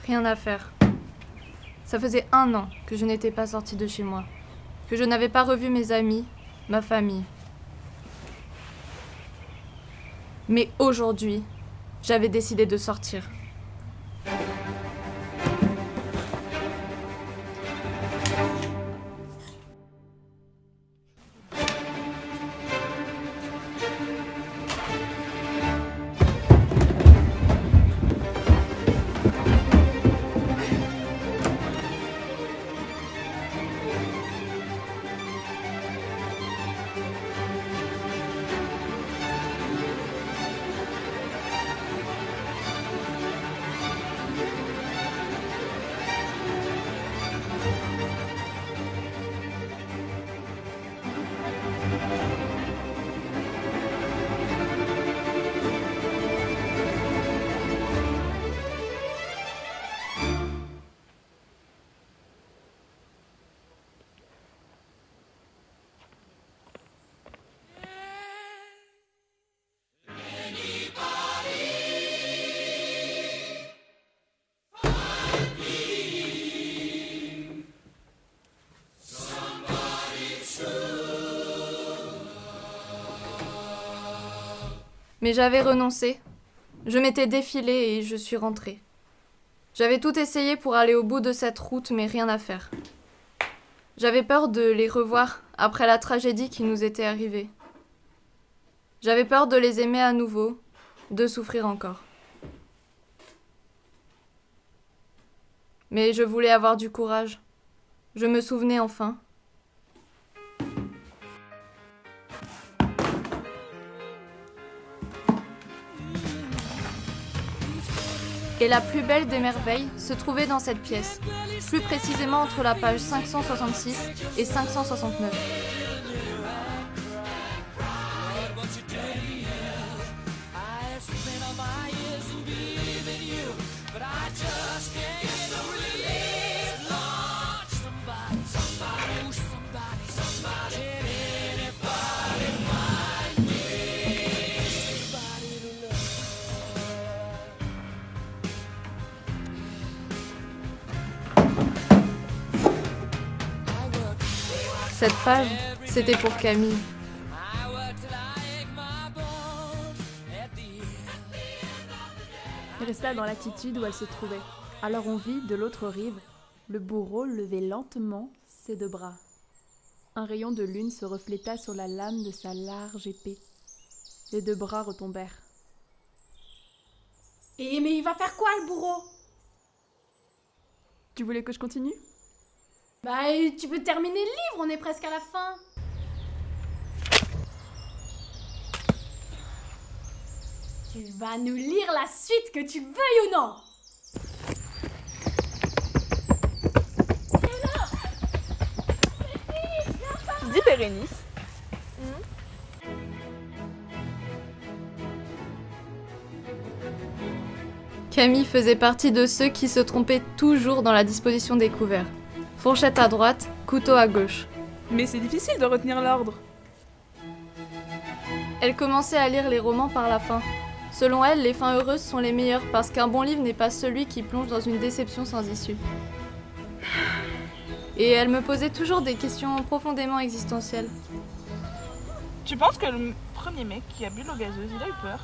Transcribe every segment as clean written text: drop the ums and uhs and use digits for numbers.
Rien à faire. Ça faisait 1 an que je n'étais pas sortie de chez moi, que je n'avais pas revu mes amis, ma famille. Mais aujourd'hui, j'avais décidé de sortir. Mais j'avais renoncé. Je m'étais défilée et je suis rentrée. J'avais tout essayé pour aller au bout de cette route, mais rien à faire. J'avais peur de les revoir après la tragédie qui nous était arrivée. J'avais peur de les aimer à nouveau, de souffrir encore. Mais je voulais avoir du courage. Je me souvenais enfin. Et la plus belle des merveilles se trouvait dans cette pièce, plus précisément entre la page 566 et 569. Cette page, c'était pour Camille. Il resta dans l'attitude où elle se trouvait. Alors on vit, de l'autre rive, le bourreau lever lentement ses 2 bras. Un rayon de lune se refléta sur la lame de sa large épée. Les 2 bras retombèrent. Mais il va faire quoi, le bourreau? Tu voulais que je continue ? Bah, tu peux terminer le livre, on est presque à la fin. Tu vas nous lire la suite, que tu veuilles ou non. Tu dis Bérénice? Camille faisait partie de ceux qui se trompaient toujours dans la disposition des couverts. Fourchette à droite, couteau à gauche. Mais c'est difficile de retenir l'ordre. Elle commençait à lire les romans par la fin. Selon elle, les fins heureuses sont les meilleures parce qu'un bon livre n'est pas celui qui plonge dans une déception sans issue. Et elle me posait toujours des questions profondément existentielles. Tu penses que le premier mec qui a bu de l'eau gazeuse, il a eu peur?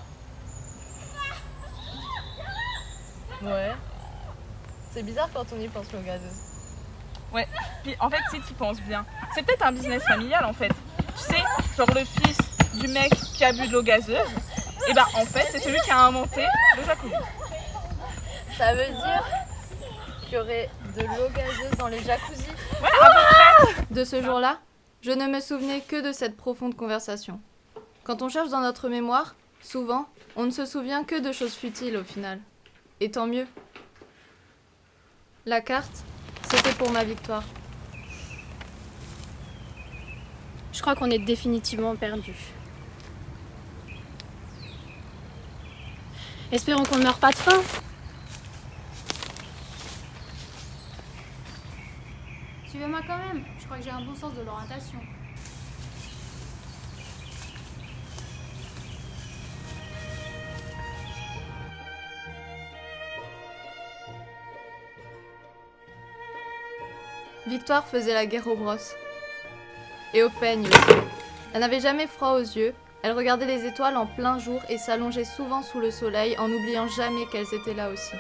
Ouais. C'est bizarre quand on y pense, l'eau gazeuse. Ouais, puis en fait, si tu penses bien, c'est peut-être un business familial en fait. Tu sais, genre le fils du mec qui a bu de l'eau gazeuse, et bah en fait, c'est celui qui a inventé le jacuzzi. Ça veut dire qu'il y aurait de l'eau gazeuse dans les jacuzzis? Ouais, à peu près. De ce jour-là, je ne me souvenais que de cette profonde conversation. Quand on cherche dans notre mémoire, souvent, on ne se souvient que de choses futiles au final. Et tant mieux. La carte, c'était pour ma victoire. Je crois qu'on est définitivement perdu. Espérons qu'on ne meurt pas de faim. Suivez-moi quand même, je crois que j'ai un bon sens de l'orientation. Victoire faisait la guerre aux brosses. Et au peigne aussi. Elle n'avait jamais froid aux yeux, elle regardait les étoiles en plein jour et s'allongeait souvent sous le soleil en n'oubliant jamais qu'elles étaient là aussi.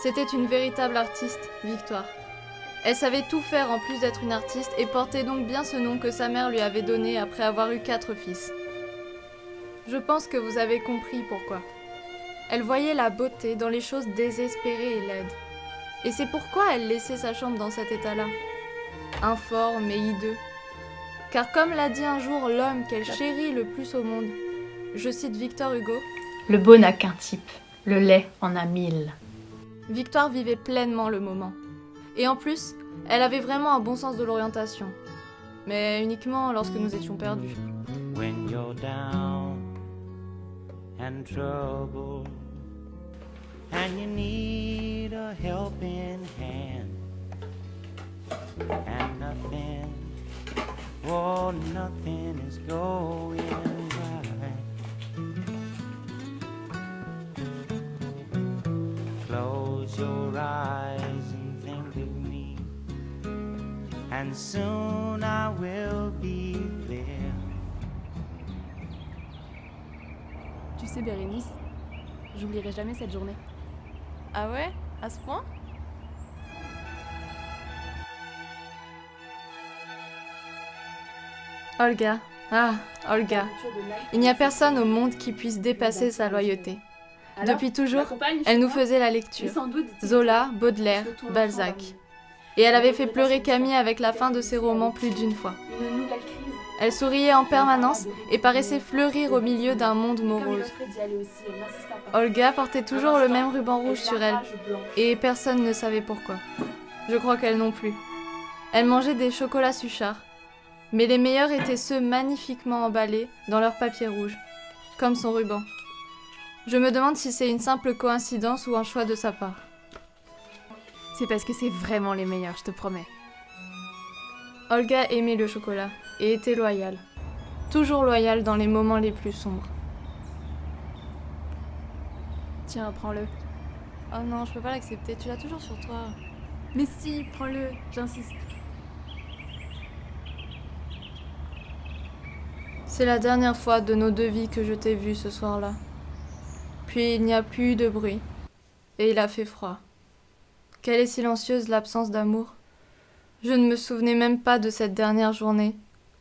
C'était une véritable artiste, Victoire. Elle savait tout faire en plus d'être une artiste et portait donc bien ce nom que sa mère lui avait donné après avoir eu 4 fils. Je pense que vous avez compris pourquoi. Elle voyait la beauté dans les choses désespérées et laides. Et c'est pourquoi elle laissait sa chambre dans cet état-là, informe et hideux. Car comme l'a dit un jour l'homme qu'elle chérit le plus au monde, je cite Victor Hugo, « Le beau n'a qu'un type, le laid en a 1000. » Victoire vivait pleinement le moment. Et en plus, elle avait vraiment un bon sens de l'orientation. Mais uniquement lorsque nous étions perdus. When you're down and troubled and you need a helping hand and nothing, oh nothing is going right. Close your eyes and think of me, and soon I will be there. Tu sais, Bérénice, j'oublierai jamais cette journée. Ah ouais? À ce point? Olga. Ah, Olga. Il n'y a personne au monde qui puisse dépasser sa loyauté. Depuis toujours, elle nous faisait la lecture. Zola, Baudelaire, Balzac. Et elle avait fait pleurer Camille avec la fin de ses romans plus d'une fois. Elle souriait en permanence et paraissait fleurir au milieu d'un monde morose. Olga portait toujours le même ruban rouge sur elle, et personne ne savait pourquoi. Je crois qu'elle non plus. Elle mangeait des chocolats Suchard, mais les meilleurs étaient ceux magnifiquement emballés dans leur papier rouge, comme son ruban. Je me demande si c'est une simple coïncidence ou un choix de sa part. C'est parce que c'est vraiment les meilleurs, je te promets. Olga aimait le chocolat et était loyale. Toujours loyale dans les moments les plus sombres. Tiens, prends-le. Oh non, je peux pas l'accepter, tu l'as toujours sur toi. Mais si, prends-le, j'insiste. C'est la dernière fois de nos 2 vies que je t'ai vue ce soir-là. Puis il n'y a plus eu de bruit, et il a fait froid. Quelle est silencieuse l'absence d'amour. Je ne me souvenais même pas de cette dernière journée,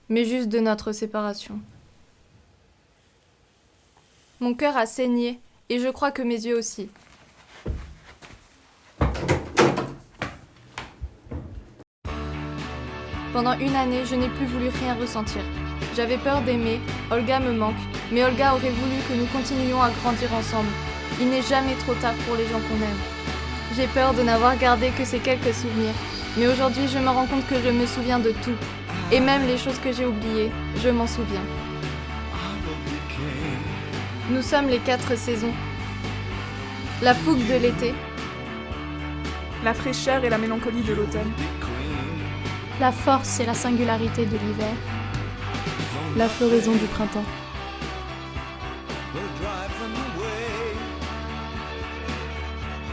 mais juste de notre séparation. Mon cœur a saigné, et je crois que mes yeux aussi. Pendant 1 année, je n'ai plus voulu rien ressentir. J'avais peur d'aimer, Olga me manque, mais Olga aurait voulu que nous continuions à grandir ensemble. Il n'est jamais trop tard pour les gens qu'on aime. J'ai peur de n'avoir gardé que ces quelques souvenirs, mais aujourd'hui je me rends compte que je me souviens de tout. Et même les choses que j'ai oubliées, je m'en souviens. Nous sommes les 4 saisons. La fougue de l'été, La fraîcheur et la mélancolie de l'automne. La force et la singularité de l'hiver. La floraison du printemps.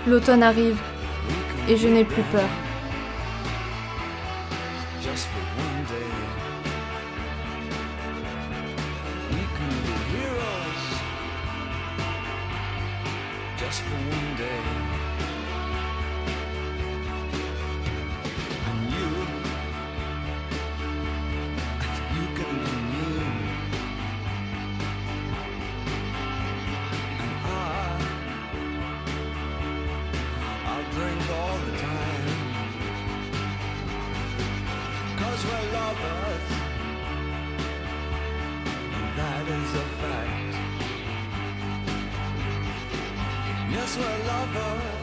l'automne arrive, et je n'ai plus peur. We're lovers, that is a fact. Yes, we're lovers.